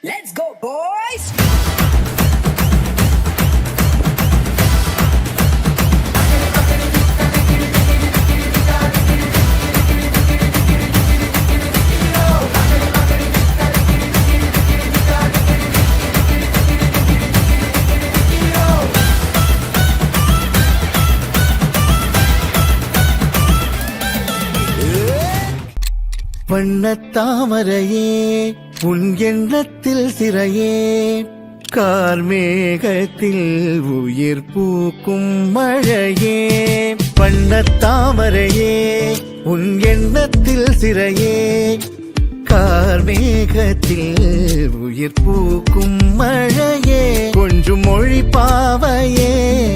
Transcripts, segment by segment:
Let's go, boys! வண்ணத்தாமரையே உன் எண்ணத்தில் சிறையே கார்மேகத்தில் உயிர் பூக்கும் மழையே வண்ணத்தாமரையே உன் எண்ணத்தில் சிறையே கார்மேகத்தில் உயிர் பூக்கும் மழையே கொஞ்சம் மொழி பாவையே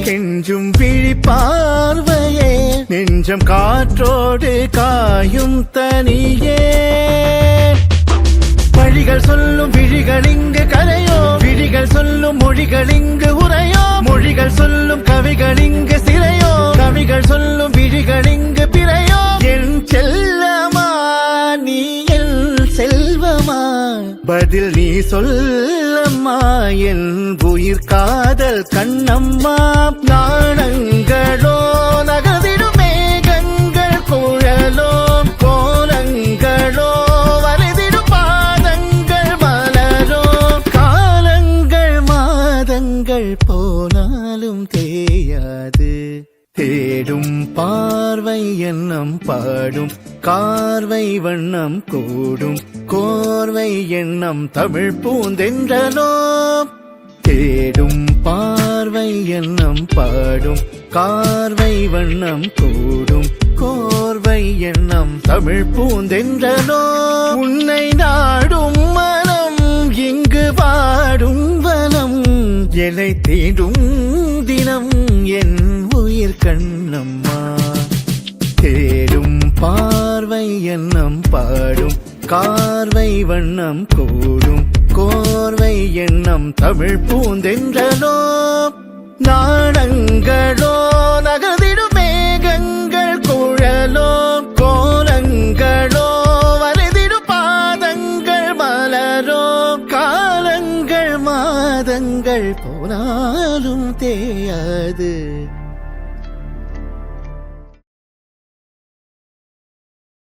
கெஞ்சும் விழி பார்வையே நெஞ்சம் காற்றோடு காயும் தனியே வழிகள் சொல்லும் விழிகள் இங்கு கரையோ விழிகள் சொல்லும் மொழிகள் இங்கு உரையோ மொழிகள் சொல்லும் கவிகள் இங்கு சிறையோ கவிகள் சொல்லும் விழிகள் இங்கு பிறையோ என் செல்லமா நீ என் செல்வமா பதில் நீ சொல்லம்மா என் உயிர் காதல் கண்ணம்மா நாணங்களோ நகர்ந்திடும் மேகங்கள் குழலோ கோலங்களோ வரைதிடும் பாதங்கள் மலரோ காலங்கள் மாதங்கள் போனாலும் தேயாது தேடும் பார்வை எண்ணம் பாடும் கார்வை வண்ணம் கூடும் கோர்வை எண்ணம் தமிழ் பூந்தென்றலோ தேடும் பார்வை எண்ணம் பாடும் கார்வை வண்ணம் கூடும் கோர்வை எண்ணம் தமிழ் பூந்தென்றலோ உன்னை நாடும் மனம் இங்கு வாடும் வனம் என்னை தேடும் தினம் என் உயிர் கண்ணம்மா தேடும் பார்வை எண்ணம் பாடும் கார்வை வண்ணம் கூடும் கோர்வை எண்ணம் தமிழ் பூந்தென்றலோ நாடங்களோ நகர்ந்திடும் மேகங்கள் குழலோ